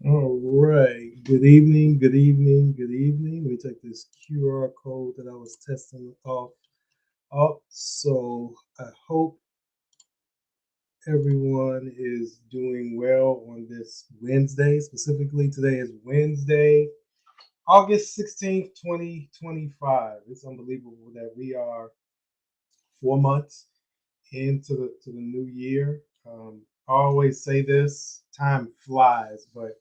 All right. Good evening. Good evening. Good evening. Let me take this QR code that I was testing off up. So I hope everyone is doing well on this Wednesday. Specifically, today is Wednesday, August 16th, 2025. It's unbelievable that we are 4 months into the new year. I always say this: time flies, but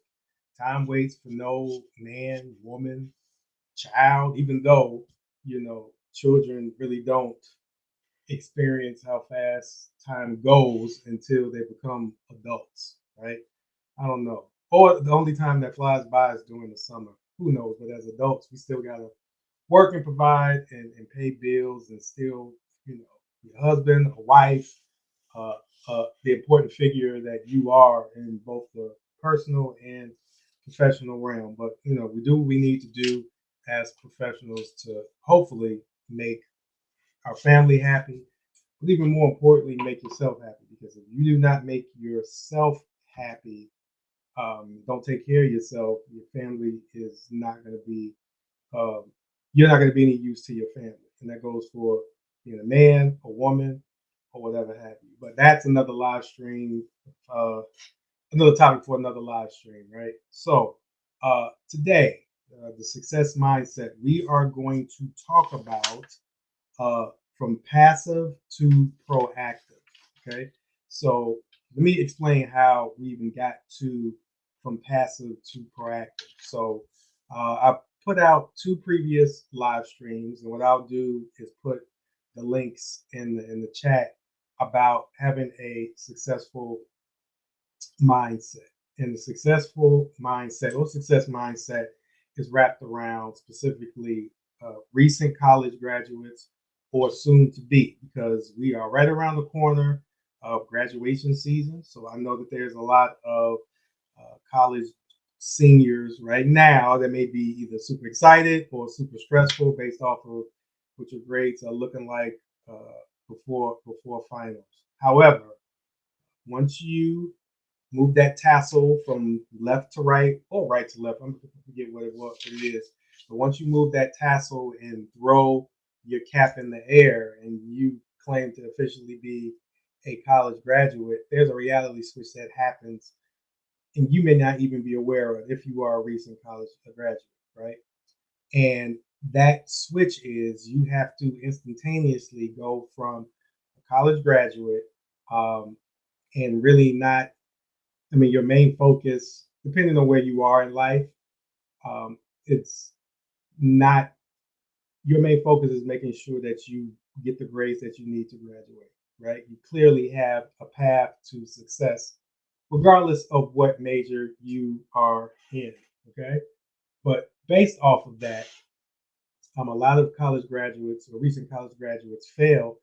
time waits for no man, woman, child, even though, children really don't experience how fast time goes until they become adults, right? I don't know. Or the only time that flies by is during the summer. Who knows? But as adults, we still got to work and provide and pay bills and still, your husband, a wife, uh, the important figure that you are in both the personal and professional realm. But we do what we need to do as professionals to hopefully make our family happy, but even more importantly, make yourself happy. Because if you do not make yourself happy, don't take care of yourself, your family is not going to be um, you're not going to be any use to your family. And that goes for being a man, a woman, or whatever have you. But that's another live stream, another topic for another live stream, right? So today, the success mindset, we are going to talk about uh, from passive to proactive. Okay. So let me explain how we even got to from passive to proactive. So I put out two previous live streams, and what I'll do is put the links in the chat about having a successful mindset. And the successful mindset or success mindset is wrapped around specifically recent college graduates or soon to be, because we are right around the corner of graduation season. So I know that there's a lot of college seniors right now that may be either super excited or super stressful based off of what your grades are looking like before finals. However, once you move that tassel from left to right or right to left. I'm gonna forget what it is. But once you move that tassel and throw your cap in the air and you claim to officially be a college graduate, there's a reality switch that happens and you may not even be aware of if you are a recent college graduate, right? And that switch is you have to instantaneously go from a college graduate and really not, I mean, your main focus, depending on where you are in life, it's not your main focus is making sure that you get the grades that you need to graduate, right? You clearly have a path to success, regardless of what major you are in, okay? But based off of that, a lot of college graduates or recent college graduates fail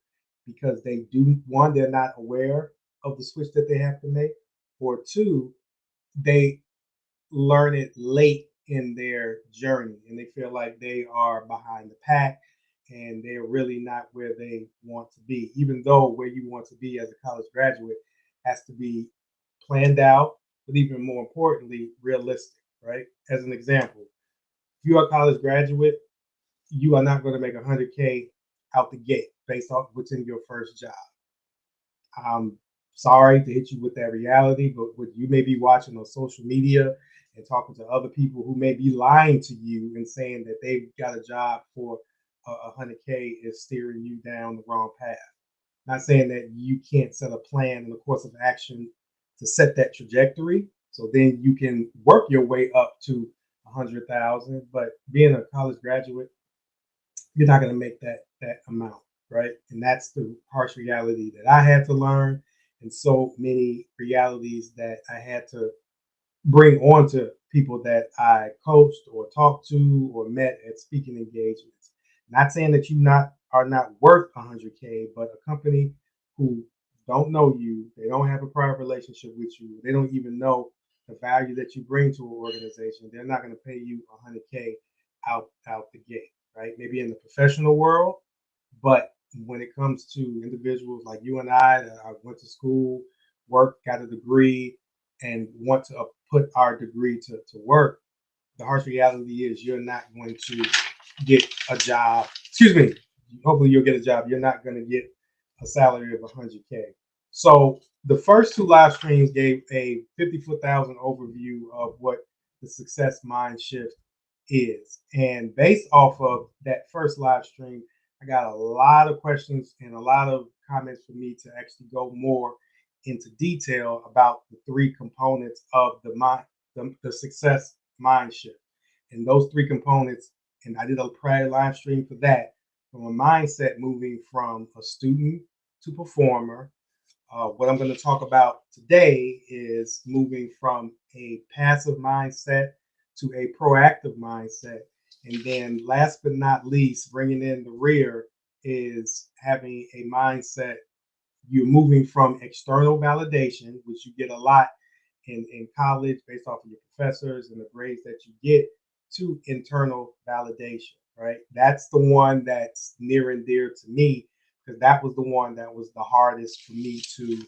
because they do, one, they're not aware of the switch that they have to make, or two, they learn it late in their journey and they feel like they are behind the pack and they're really not where they want to be, even though where you want to be as a college graduate has to be planned out, but even more importantly, realistic, right? As an example, if you're a college graduate, you are not going to make 100K out the gate based off what's in your first job. I'm sorry to hit you with that reality, but what you may be watching on social media and talking to other people who may be lying to you and saying that they've got a job for 100K is steering you down the wrong path. Not saying that you can't set a plan and a course of action to set that trajectory. So then you can work your way up to 100,000. But being a college graduate, you're not going to make that amount, right? And that's the harsh reality that I had to learn, and so many realities that I had to bring on to people that I coached or talked to or met at speaking engagements. Not saying that you not are not worth 100K, but a company who don't know you, they don't have a prior relationship with you, they don't even know the value that you bring to an organization. They're not going to pay you 100K out the gate, right? Maybe in the professional world, but when it comes to individuals like you and I that I went to school, worked, got a degree, and want to put our degree to work, the harsh reality is you're not going to get a job. Excuse me. Hopefully, you'll get a job. You're not going to get a salary of 100K. So the first two live streams gave a 50,000 overview of what the success mind shift is. And based off of that first live stream, I got a lot of questions and a lot of comments for me to actually go more into detail about the three components of the success mind shift. And those three components, and I did a prior live stream for that, from a mindset moving from a student to performer. What I'm going to talk about today is moving from a passive mindset to a proactive mindset. And then, last but not least, bringing in the rear is having a mindset. You're moving from external validation, which you get a lot in college based off of your professors and the grades that you get, to internal validation, right? That's the one that's near and dear to me because that was the one that was the hardest for me to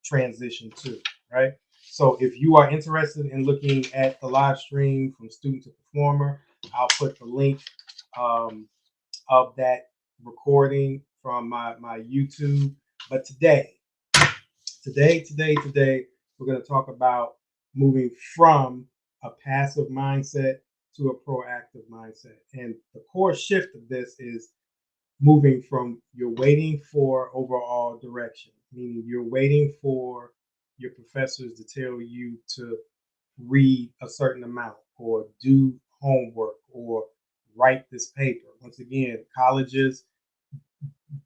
transition to, right? So if you are interested in looking at the live stream from student to performer, I'll put the link um, of that recording from my YouTube. But today, we're going to talk about moving from a passive mindset to a proactive mindset. And the core shift of this is moving from you're waiting for overall direction, meaning you're waiting for your professors to tell you to read a certain amount or do homework or write this paper. Once again, colleges,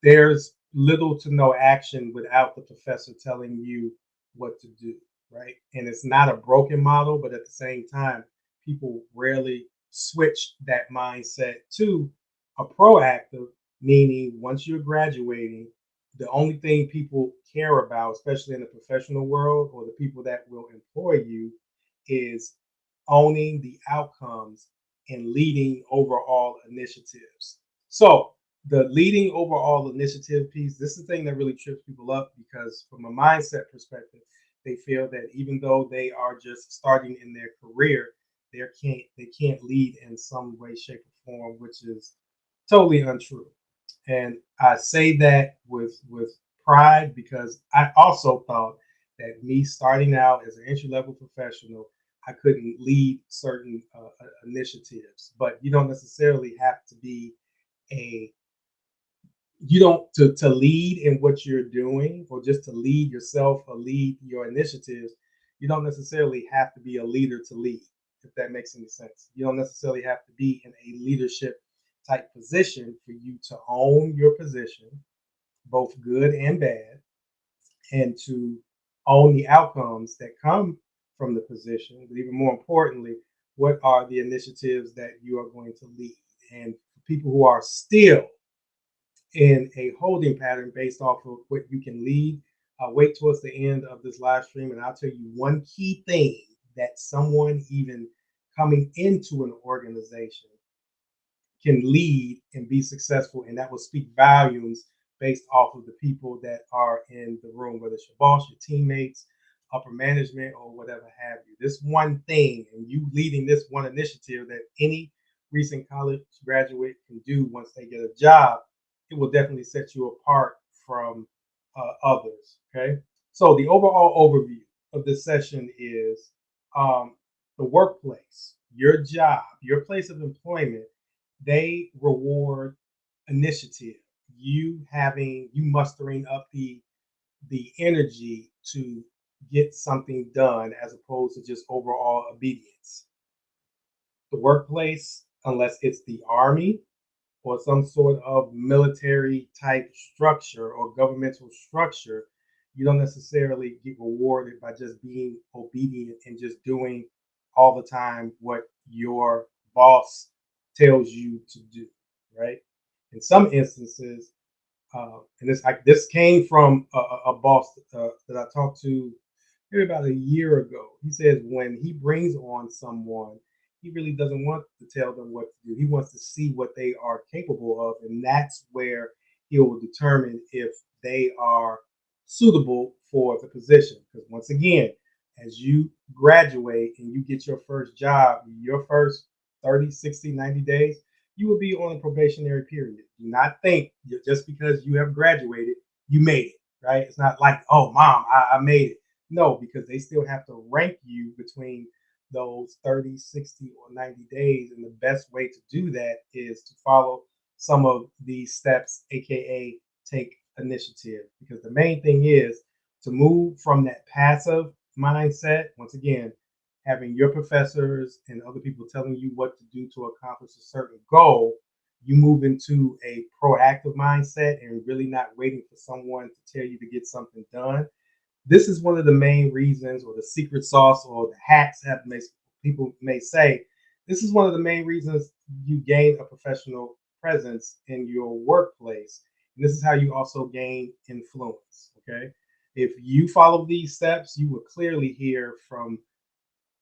there's little to no action without the professor telling you what to do, right? And it's not a broken model, but at the same time, people rarely switch that mindset to a proactive, meaning once you're graduating, the only thing people care about, especially in the professional world or the people that will employ you, is owning the outcomes and leading overall initiatives. So, the leading overall initiative piece, this is the thing that really trips people up because from a mindset perspective, they feel that even though they are just starting in their career, they can't lead in some way, shape, or form, which is totally untrue. And I say that with pride because I also thought that me starting out as an entry level professional, I couldn't lead certain initiatives. But you don't necessarily have to be a you don't to lead in what you're doing or just to lead yourself or lead your initiatives. You don't necessarily have to be a leader to lead, if that makes any sense. You don't necessarily have to be in a leadership type position for you to own your position, both good and bad, and to own the outcomes that come from the position. But even more importantly, what are the initiatives that you are going to lead? And for people who are still in a holding pattern based off of what you can lead, wait towards the end of this live stream, and I'll tell you one key thing that someone even coming into an organization can lead and be successful, and that will speak volumes based off of the people that are in the room, whether it's your boss, your teammates, upper management, or whatever have you. This one thing, and you leading this one initiative that any recent college graduate can do once they get a job, it will definitely set you apart from others. Okay, so the overall overview of this session is the workplace, your job, your place of employment, they reward initiative. You mustering up the energy to get something done as opposed to just overall obedience. The workplace, unless it's the army or some sort of military type structure or governmental structure, you don't necessarily get rewarded by just being obedient and just doing all the time what your boss tells you to do, right? In some instances, and this came from a boss that I talked to maybe about a year ago. He says when he brings on someone, he really doesn't want to tell them what to do. He wants to see what they are capable of, and that's where he will determine if they are suitable for the position. Because once again, as you graduate and you get your first job, your first 30, 60, 90 days, you will be on a probationary period. Do not think just because you have graduated, you made it, right? It's not like, oh, mom, I made it. No, because they still have to rank you between those 30, 60, or 90 days. And the best way to do that is to follow some of these steps, AKA take initiative. Because the main thing is to move from that passive mindset, once again, having your professors and other people telling you what to do to accomplish a certain goal, you move into a proactive mindset and really not waiting for someone to tell you to get something done. This is one of the main reasons, or the secret sauce, or the hacks that people may say. This is one of the main reasons you gain a professional presence in your workplace. And this is how you also gain influence. Okay. If you follow these steps, you will clearly hear from,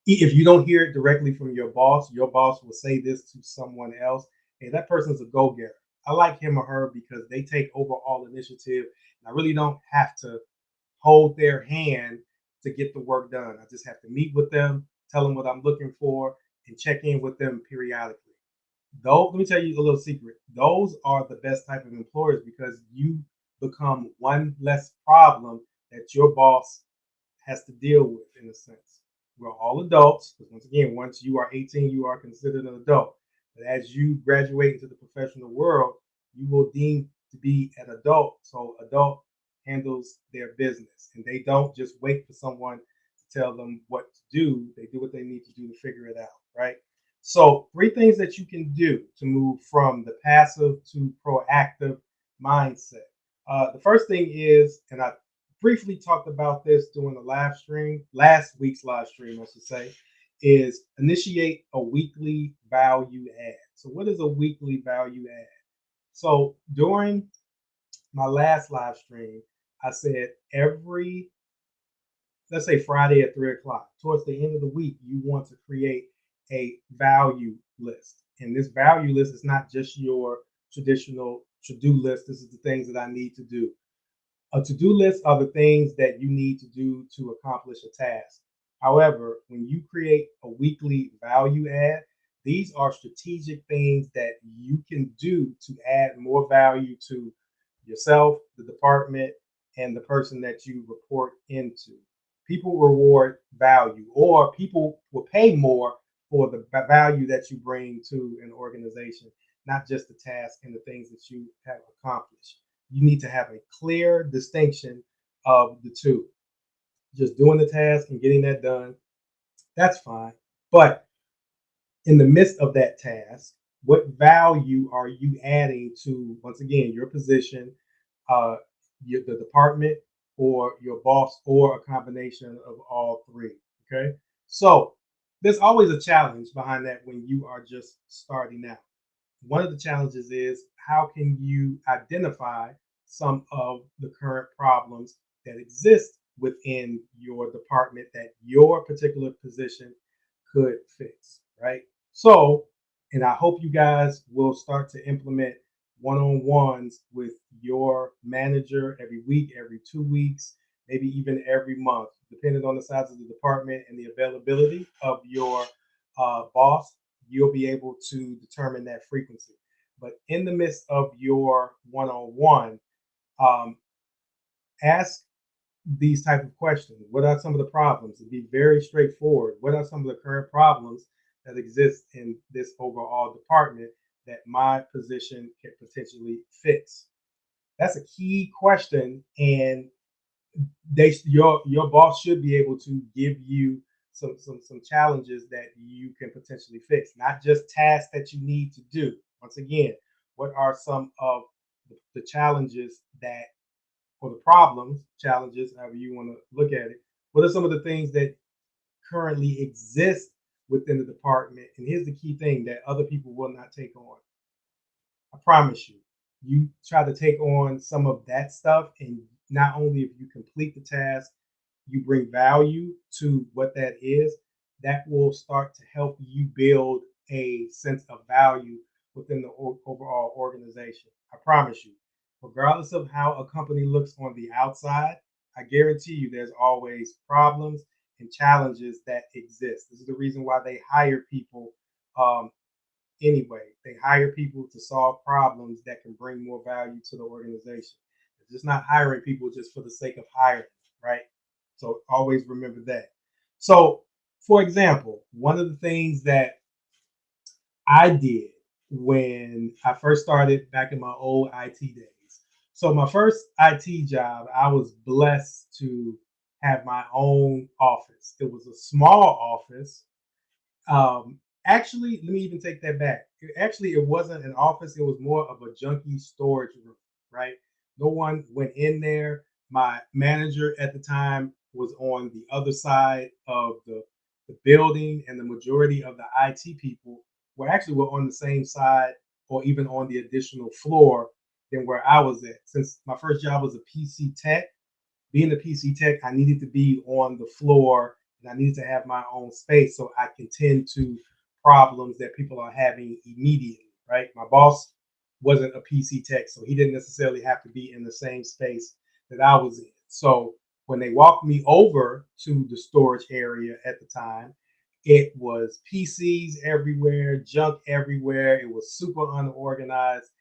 if you don't hear it directly from your boss will say this to someone else. Hey, that person's a go getter. I like him or her because they take overall initiative. And I really don't have to hold their hand to get the work done. I just have to meet with them, tell them what I'm looking for, and check in with them periodically. Though, let me tell you a little secret. Those are the best type of employers because you become one less problem that your boss has to deal with in a sense. We're all adults, because once again, once you are 18, you are considered an adult. But as you graduate into the professional world, you will deem to be an adult. So adult handles their business and they don't just wait for someone to tell them what to do. They do what they need to do to figure it out, right? So, three things that you can do to move from the passive to proactive mindset. The first thing is, and I briefly talked about this during the live stream, last week's live stream, I should say, is initiate a weekly value add. So, what is a weekly value add? So, during my last live stream, I said every, let's say Friday at 3 o'clock, towards the end of the week, you want to create a value list. And this value list is not just your traditional to do list. This is the things that I need to do. A to-do list are the things that you need to do to accomplish a task. However, when you create a weekly value add, these are strategic things that you can do to add more value to yourself, the department, and the person that you report into. People reward value, or people will pay more for the value that you bring to an organization, not just the task and the things that you have accomplished. You need to have a clear distinction of the two. Just doing the task and getting that done, that's fine. But in the midst of that task, what value are you adding to, once again, your position, uh, the department, or your boss, or a combination of all three? Okay. So there's always a challenge behind that when you are just starting out. One of the challenges is how can you identify some of the current problems that exist within your department that your particular position could fix, right? So, and I hope you guys will start to implement one-on-ones with your manager every week, every 2 weeks, maybe even every month, depending on the size of the department and the availability of your boss. You'll be able to determine that frequency. But in the midst of your one-on-one, um, ask these type of questions. What are some of the problems? To be very straightforward. What are some of the current problems that exist in this overall department that my position can potentially fix? That's a key question, and your boss should be able to give you some challenges that you can potentially fix, not just tasks that you need to do. Once again, what are some of the challenges that, or the problems, challenges, however you want to look at it? What are some of the things that currently exist within the department? And here's the key thing that other people will not take on. I promise you, you try to take on some of that stuff, and not only if you complete the task, you bring value to what that is, that will start to help you build a sense of value within the overall organization. I promise you, regardless of how a company looks on the outside, I guarantee you there's always problems and challenges that exist. This is the reason why they hire people anyway. They hire people to solve problems that can bring more value to the organization. It's just not hiring people just for the sake of hiring, right? So always remember that. So, for example, one of the things that I did when I first started back in my old IT days. So, my first IT job, I was blessed to have my own office. It was a small office. Actually, let me even take that back. Actually, it wasn't an office, it was more of a junkie storage room, right? No one went in there. My manager at the time was on the other side of the building, and the majority of the IT people were on the same side or even on the additional floor than where I was at. Since my first job was a PC tech, being a PC tech, I needed to be on the floor and I needed to have my own space so I can tend to problems that people are having immediately, right? My boss wasn't a PC tech, so he didn't necessarily have to be in the same space that I was in. So when they walked me over to the storage area at the time, it was PCs everywhere, junk everywhere. It was super unorganized.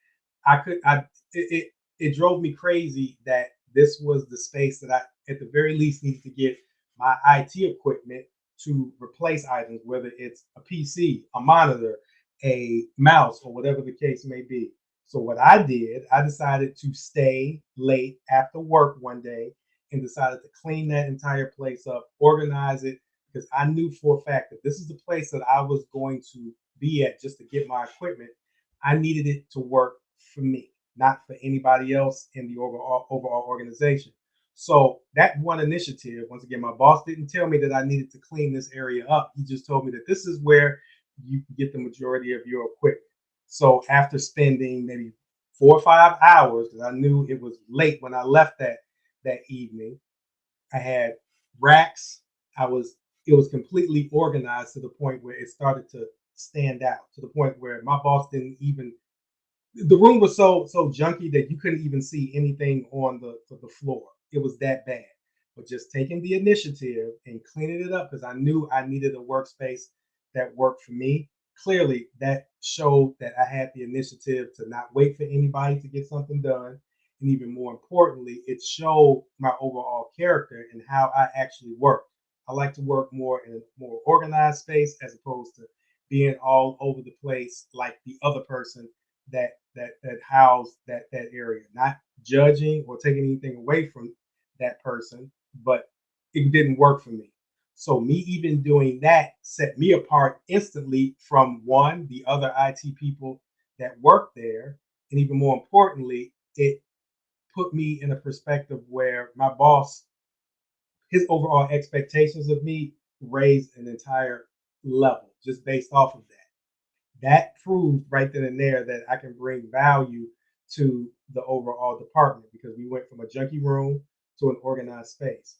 I could I it, it drove me crazy that this was the space that I at the very least needed to get my IT equipment to replace items, whether it's a PC, a monitor, a mouse, or whatever the case may be. So what I did, I decided to stay late after work one day and decided to clean that entire place up, organize it, because I knew for a fact that this is the place that I was going to be at just to get my equipment. I needed it to work for me, not for anybody else in the overall organization. So that one initiative, once again, my boss didn't tell me that I needed to clean this area up. He just told me that this is where you can get the majority of your equipment. So after spending maybe 4 or 5 hours, because I knew it was late when I left that evening, I had racks. I was It was completely organized to the point where it started to stand out, to the point where my boss didn't even, the room was so junky that you couldn't even see anything on the floor. It was that bad. But just taking the initiative and cleaning it up because I knew I needed a workspace that worked for me. Clearly, that showed that I had the initiative to not wait for anybody to get something done. And even more importantly, it showed my overall character and how I actually work. I like to work more in a more organized space as opposed to being all over the place like the other person that housed that area. Not judging or taking anything away from that person, but it didn't work for me. So me even doing that set me apart instantly from one the other IT people that worked there, and even more importantly, it put me in a perspective where my boss, his overall expectations of me raised an entire level just based off of that. That proved right then and there that I can bring value to the overall department because we went from a junky room to an organized space.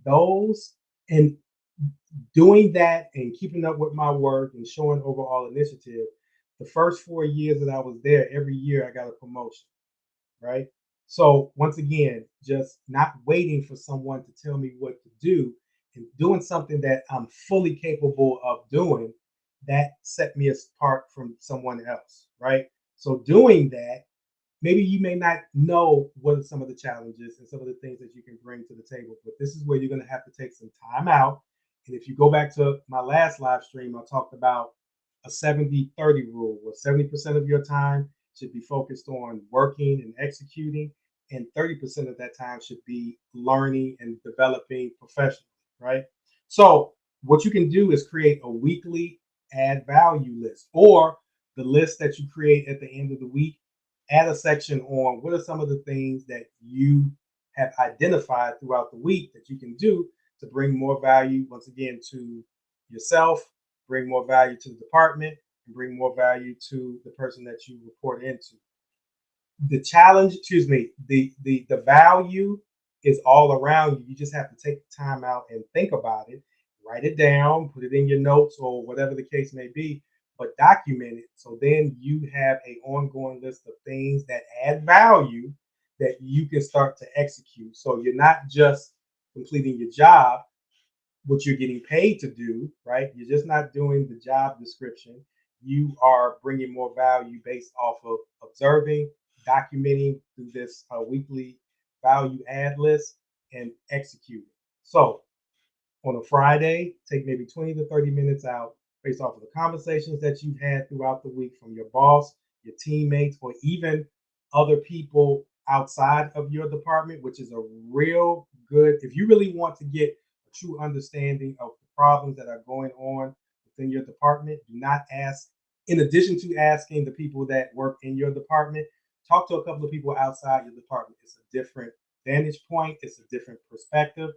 Those and doing that and keeping up with my work and showing overall initiative, the first 4 years that I was there, every year I got a promotion, right? So once again, just not waiting for someone to tell me what to do and doing something that I'm fully capable of doing, that set me apart from someone else, right? So doing that, maybe you may not know what are some of the challenges and some of the things that you can bring to the table, but this is where you're going to have to take some time out. And if you go back to my last live stream, I talked about a 70-30 rule, where 70% of your time should be focused on working and executing, and 30% of that time should be learning and developing professionally, right? So what you can do is create a weekly add value list, or the list that you create at the end of the week. Add a section on what are some of the things that you have identified throughout the week that you can do to bring more value, once again, to yourself, bring more value to the department, and bring more value to the person that you report into. The challenge, excuse me, the value is all around you. You just have to take the time out and think about it, write it down, put it in your notes or whatever the case may be, but document it. So then you have a ongoing list of things that add value that you can start to execute. So you're not just completing your job, what you're getting paid to do, right? You're just not doing the job description. You are bringing more value based off of observing, documenting through this weekly value add list, and executing. So on a Friday, take maybe 20 to 30 minutes out based off of the conversations that you've had throughout the week from your boss, your teammates, or even other people outside of your department, which is a real good, if you really want to get a true understanding of the problems that are going on within your department, do not ask, in addition to asking the people that work in your department, talk to a couple of people outside your department. It's a different vantage point, it's a different perspective,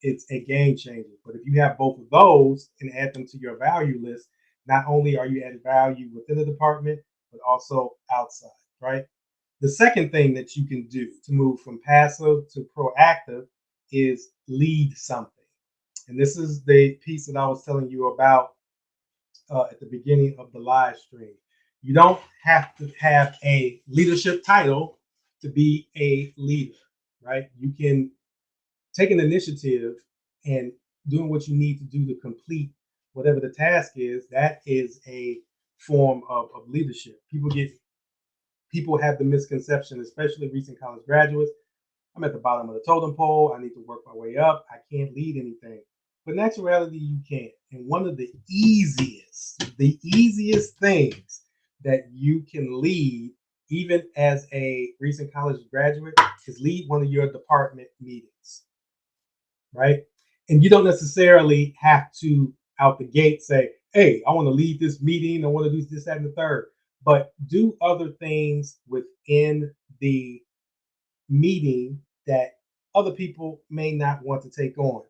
it's a game changer. But if you have both of those and add them to your value list, not only are you adding value within the department, but also outside, right? The second thing that you can do to move from passive to proactive is lead something. And this is the piece that I was telling you about at the beginning of the live stream. You don't have to have a leadership title to be a leader, right? You can take an initiative and doing what you need to do to complete whatever the task is. That is a form of leadership. People have the misconception, especially recent college graduates. I'm at the bottom of the totem pole. I need to work my way up. I can't lead anything. But in actuality, you can. And one of the easiest things that you can lead, even as a recent college graduate, is lead one of your department meetings, right? And you don't necessarily have to out the gate say, hey, I want to lead this meeting, I want to do this, that, and the third. But do other things within the meeting that other people may not want to take on.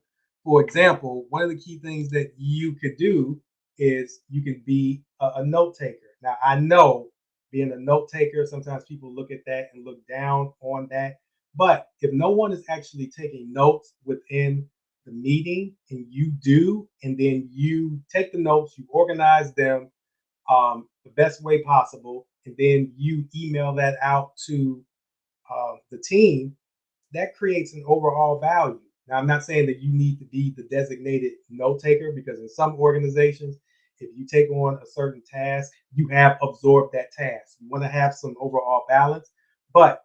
For example, one of the key things that you could do is you can be a note taker. Now, I know being a note taker, sometimes people look at that and look down on that. But if no one is actually taking notes within the meeting and you do, and then you take the notes, you organize them the best way possible, and then you email that out to the team, that creates an overall value. Now, I'm not saying that you need to be the designated note taker, because in some organizations, if you take on a certain task, you have absorbed that task. You want to have some overall balance, but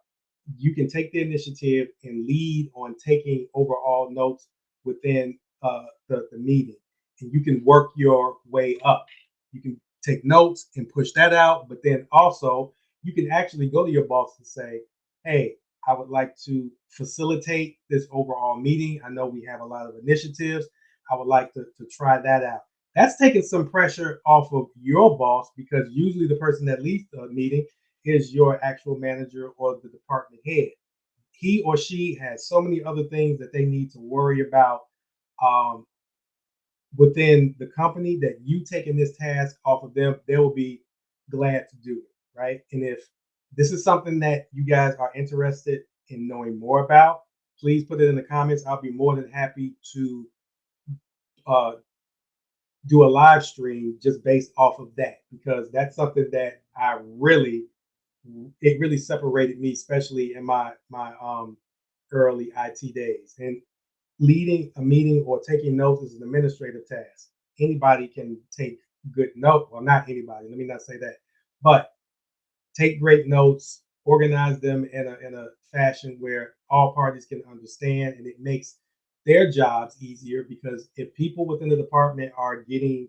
you can take the initiative and lead on taking overall notes within the meeting, and you can work your way up. You can take notes and push that out, but then also you can actually go to your boss and say, hey, I would like to facilitate this overall meeting. I know we have a lot of initiatives. I would like to try that out. That's taking some pressure off of your boss, because usually the person that leads the meeting is your actual manager or the department head. He or she has so many other things that they need to worry about um, within the company, that you taking this task off of them, they will be glad to do it, right? And if this is something that you guys are interested in knowing more about, please put it in the comments. I'll be more than happy to uh, do a live stream just based off of that, because that's something that it really separated me, especially in my early IT days. And leading a meeting or taking notes is an administrative task. Anybody can take good note. Well, not anybody. Let me not say that, but take great notes, organize them in a fashion where all parties can understand, and it makes their jobs easier. Because if people within the department are getting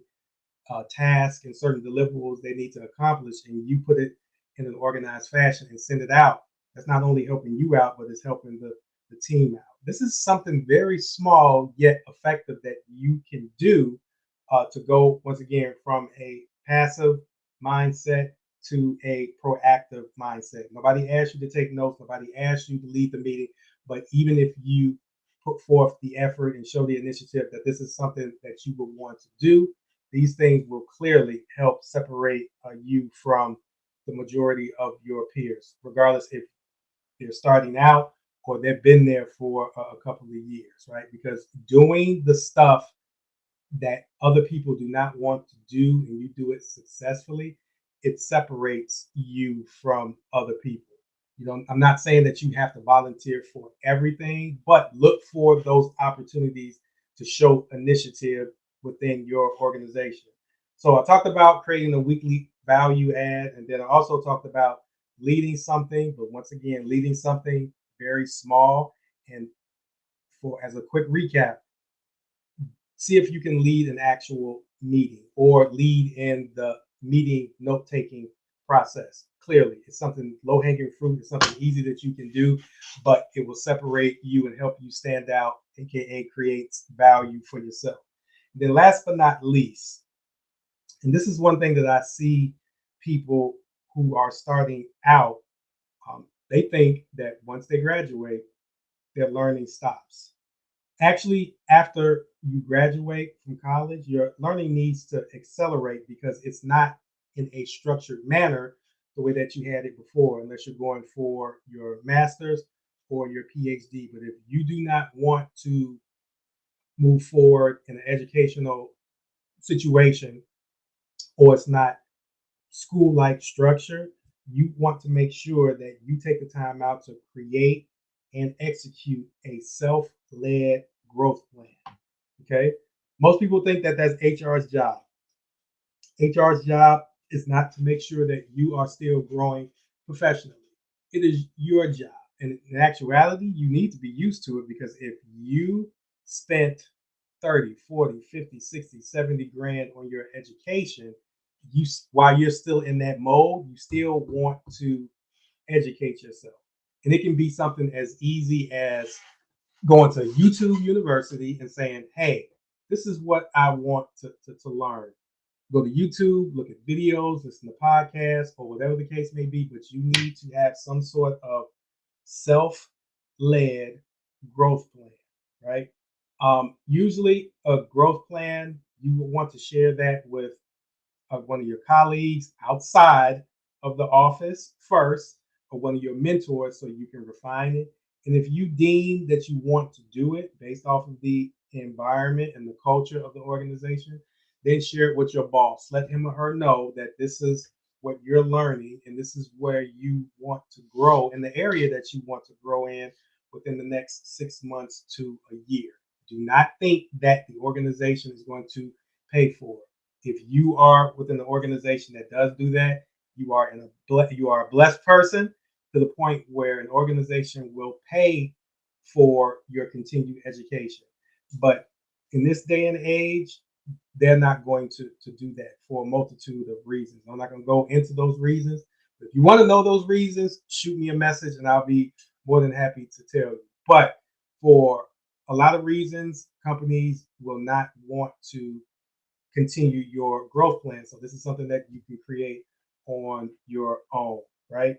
tasks and certain deliverables they need to accomplish, and you put it in an organized fashion and send it out, That's not only helping you out, but it's helping the team out. This is something very small yet effective that you can do to go, once again, from a passive mindset to a proactive mindset. Nobody asked you to take notes, nobody asked you to lead the meeting, but even if you put forth the effort and show the initiative that this is something that you would want to do, these things will clearly help separate you from the majority of your peers, regardless if they're starting out or they've been there for a couple of years, right? Because doing the stuff that other people do not want to do and you do it successfully, it separates you from other people. You know, I'm not saying that you have to volunteer for everything, but look for those opportunities to show initiative within your organization. So I talked about creating a weekly value add, and then I also talked about leading something, but once again, leading something very small. And for as a quick recap, see if you can lead an actual meeting or lead in the meeting note taking process. Clearly, it's something low hanging fruit, it's something easy that you can do, but it will separate you and help you stand out, aka creates value for yourself. And then, last but not least, and this is one thing that I see people who are starting out, they think that once they graduate, their learning stops. Actually, after you graduate from college, your learning needs to accelerate because it's not in a structured manner the way that you had it before, unless you're going for your master's or your PhD. But if you do not want to move forward in an educational situation, or it's not school like structure, you want to make sure that you take the time out to create and execute a self led growth plan. Okay. Most people think that that's HR's job. HR's job is not to make sure that you are still growing professionally. It is your job. And in actuality, you need to be used to it because if you spent 30, 40, 50, 60, 70 grand on your education, you while you're still in that mode, you still want to educate yourself. And it can be something as easy as going to YouTube University and saying, hey, this is what I want to learn. Go to YouTube, look at videos, listen to podcasts, or whatever the case may be, but you need to have some sort of self led growth plan, right? Usually, a growth plan, you will want to share that with one of your colleagues outside of the office first, or one of your mentors, so you can refine it. And if you deem that you want to do it based off of the environment and the culture of the organization, then share it with your boss. Let him or her know that this is what you're learning and this is where you want to grow in the area that you want to grow in within the next 6 months to a year. Do not think that the organization is going to pay for it. If you are within an organization that does do that, you are a blessed person to the point where an organization will pay for your continued education. But in this day and age, they're not going to do that for a multitude of reasons. I'm not going to go into those reasons. But if you want to know those reasons, shoot me a message and I'll be more than happy to tell you. But for a lot of reasons, companies will not want to continue your growth plan. So this is something that you can create on your own, right?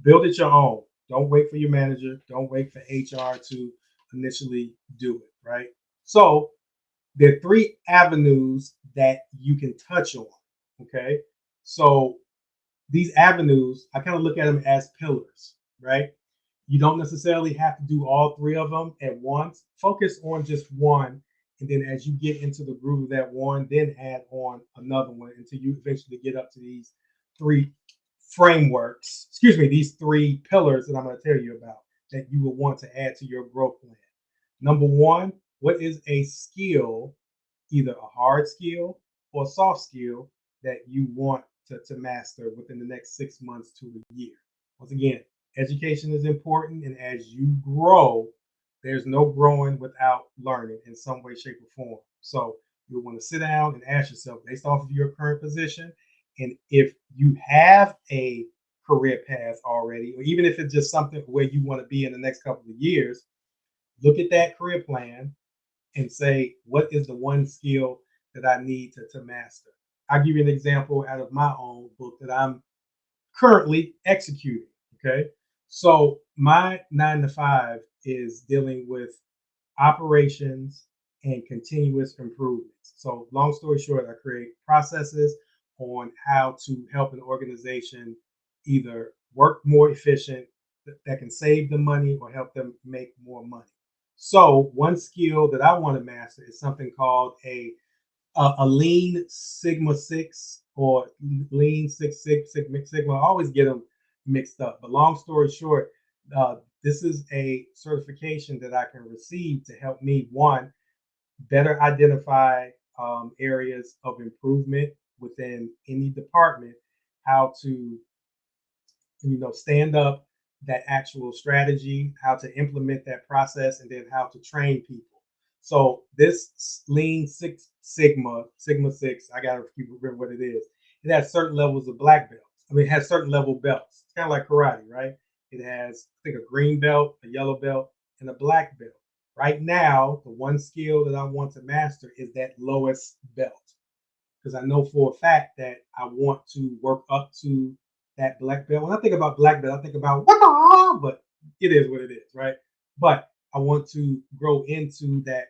Build it your own. Don't wait for your manager. Don't wait for HR to initially do it, right? So there are three avenues that you can touch on, okay? So these avenues, I kind of look at them as pillars, right? You don't necessarily have to do all three of them at once. Focus on just one. And then as you get into the groove of that one, then add on another one until you eventually get up to these three frameworks, excuse me, these three pillars that I'm going to tell you about that you will want to add to your growth plan. Number one, what is a skill, either a hard skill or a soft skill that you want to master within the next 6 months to a year? Once again, education is important, and as you grow, there's no growing without learning in some way, shape, or form. So you'll want to sit down and ask yourself, based off of your current position, and if you have a career path already, or even if it's just something where you want to be in the next couple of years, look at that career plan and say, what is the one skill that I need to master? I'll give you an example out of my own book that I'm currently executing. Okay. So my 9 to 5 is dealing with operations and continuous improvements. So, long story short, I create processes on how to help an organization either work more efficient, that can save them money, or help them make more money. So, one skill that I want to master is something called a lean Sigma 6 or lean Sigma. I always get them mixed up. But long story short, this is a certification that I can receive to help me, one, better identify areas of improvement within any department, how to stand up that actual strategy, how to implement that process, and then how to train people. So this lean Sigma 6, I gotta remember what it is. It has certain levels of black belts. I mean, it has certain level belts. It's kind of like karate, right? It has, I think, a green belt, a yellow belt, and a black belt. Right now, the one skill that I want to master is that lowest belt, because I know for a fact that I want to work up to that black belt. When I think about black belt, I think about what, but it is what it is, right? But I want to grow into that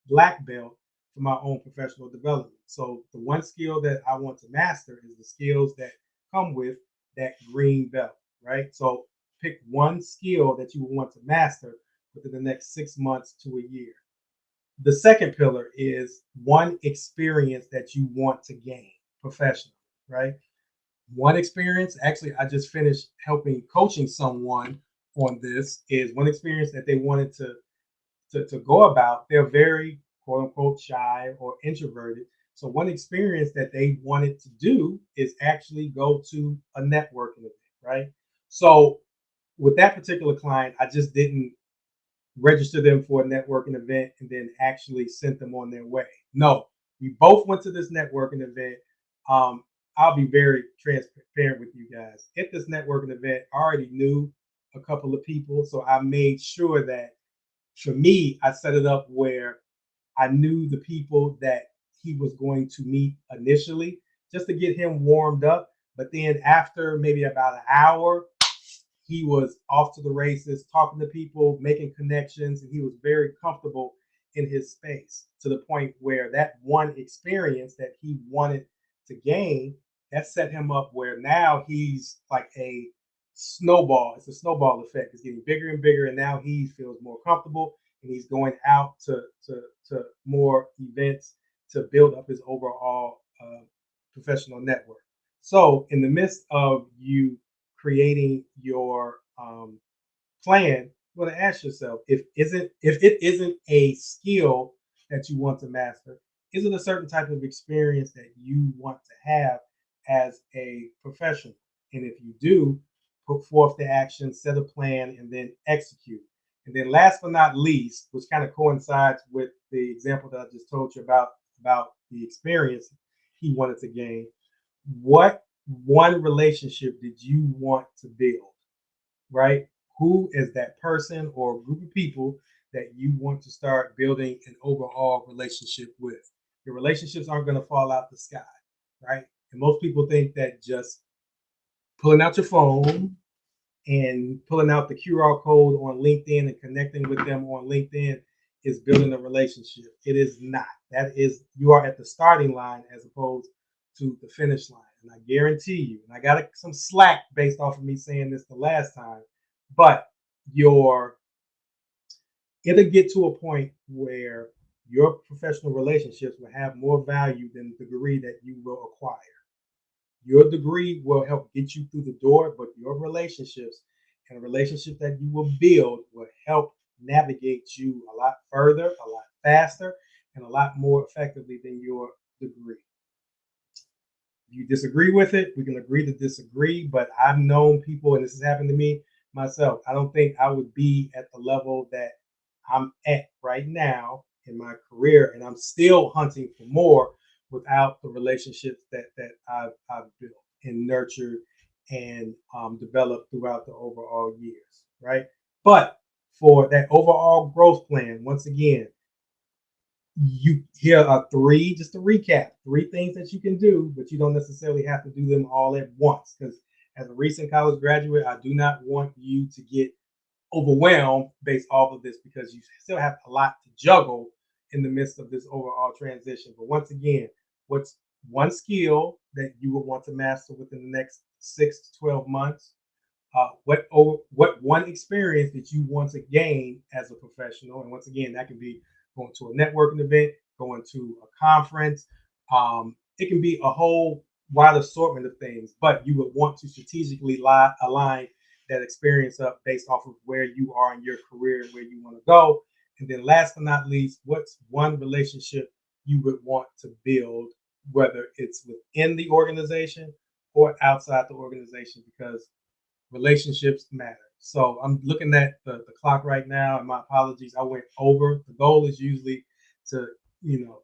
black belt for my own professional development. So the one skill that I want to master is the skills that come with that green belt, right? So pick one skill that you want to master within the next 6 months to a year. The second pillar is one experience that you want to gain professionally, right? One experience, actually, I just finished helping coaching someone on this, is one experience that they wanted to go about. They're very quote unquote shy or introverted. So one experience that they wanted to do is actually go to a networking event, right? So with that particular client, I just didn't register them for a networking event and then actually sent them on their way. No, we both went to this networking event. Um, I'll be very transparent with you guys. At this networking event, I already knew a couple of people, so I made sure that for me, I set it up where I knew the people that he was going to meet initially, just to get him warmed up. But then after maybe about an hour, he was off to the races, talking to people, making connections, and he was very comfortable in his space, to the point where that one experience that he wanted to gain, that set him up where now he's like a snowball. It's a snowball effect. It's getting bigger and bigger, and now he feels more comfortable, and he's going out to more events to build up his overall professional network. So, in the midst of you creating your plan, you want to ask yourself, if it isn't a skill that you want to master, is it a certain type of experience that you want to have as a professional? And if you do, put forth the action, set a plan, and then execute. And then last but not least, which kind of coincides with the example that I just told you about the experience he wanted to gain, what one relationship did you want to build, right? Who is that person or group of people that you want to start building an overall relationship with? Your relationships aren't going to fall out the sky, right? And most people think that just pulling out your phone and pulling out the QR code on LinkedIn and connecting with them on LinkedIn is building a relationship. It is not. That is, you are at the starting line as opposed to the finish line. And I guarantee you, and I got some slack based off of me saying this the last time, but your it'll get to a point where your professional relationships will have more value than the degree that you will acquire. Your degree will help get you through the door, but your relationships and a relationship that you will build will help navigate you a lot further, a lot faster, and a lot more effectively than your degree. If you disagree with it, we can agree to disagree, but I've known people, and this has happened to me myself. I don't think I would be at the level that I'm at right now in my career, and I'm still hunting for more without the relationships that I've built and nurtured and develop throughout the overall years, right? But for that overall growth plan, once again, you here are three, just to recap, three things that you can do, but you don't necessarily have to do them all at once. Because as a recent college graduate, I do not want you to get overwhelmed based off of this because you still have a lot to juggle in the midst of this overall transition. But once again, what's one skill that you would want to master within the next 6 to 12 months? What one experience that you want to gain as a professional? And once again, that can be going to a networking event, going to a conference. It can be a whole wide assortment of things, but you would want to strategically align that experience up based off of where you are in your career and where you want to go. And then last but not least, what's one relationship you would want to build, whether it's within the organization or outside the organization, because relationships matter. So I'm looking at the clock right now, and my apologies, I went over. The goal is usually to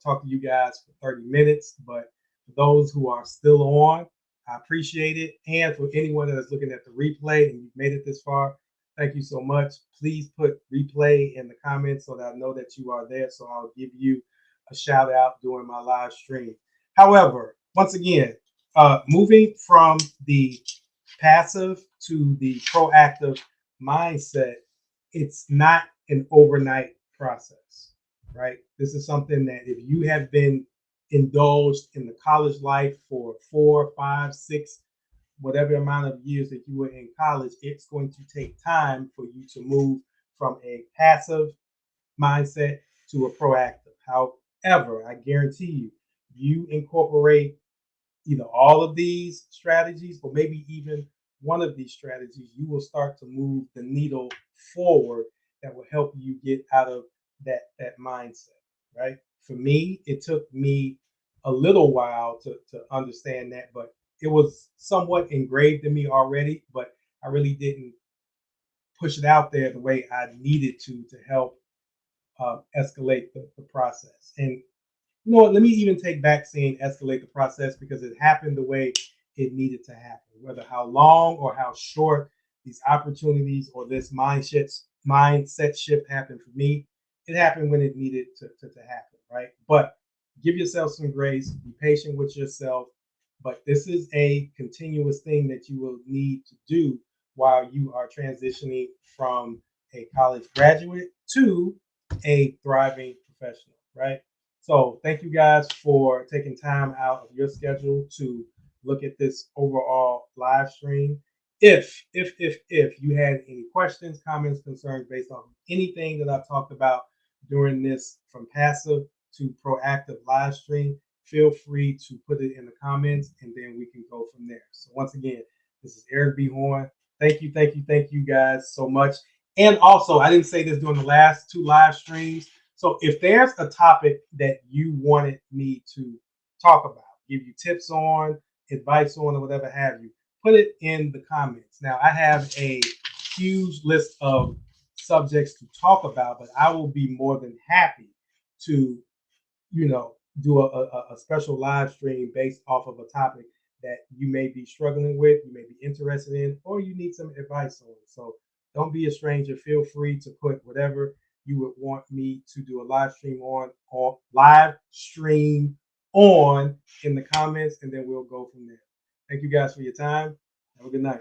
talk to you guys for 30 minutes, but for those who are still on, I appreciate it. And for anyone that is looking at the replay and you've made it this far, thank you so much. Please put replay in the comments so that I know that you are there. So I'll give you a shout out during my live stream. However, once again, moving from the passive to the proactive mindset, it's not an overnight process, right? This is something that if you have been indulged in the college life for 4, 5, 6, whatever amount of years that you were in college, it's going to take time for you to move from a passive mindset to a proactive. However, I guarantee you incorporate either all of these strategies or maybe even one of these strategies, you will start to move the needle forward that will help you get out of that mindset, right? For me, it took me a little while to understand that, but it was somewhat engraved in me already, but I really didn't push it out there the way I needed to help escalate the process. And you know what? Let me even take back saying escalate the process because it happened the way it needed to happen. Whether how long or how short these opportunities or this mindset shift happened for me, it happened when it needed to happen, right? But give yourself some grace, be patient with yourself. But this is a continuous thing that you will need to do while you are transitioning from a college graduate to a thriving professional, right? So thank you guys for taking time out of your schedule to look at this overall live stream. If you had any questions, comments, concerns based on anything that I've talked about during this from passive to proactive live stream, feel free to put it in the comments and then we can go from there. So once again, this is Eric B. Horn. Thank you guys so much. And also, I didn't say this during the last two live streams. So if there's a topic that you wanted me to talk about, give you tips on, advice on, or whatever have you, put it in the comments. Now, I have a huge list of subjects to talk about, but I will be more than happy to, do a special live stream based off of a topic that you may be struggling with, you may be interested in, or you need some advice on. So don't be a stranger. Feel free to put whatever you would want me to do a live stream on, or live stream on in the comments, and then we'll go from there. Thank you guys for your time. Have a good night.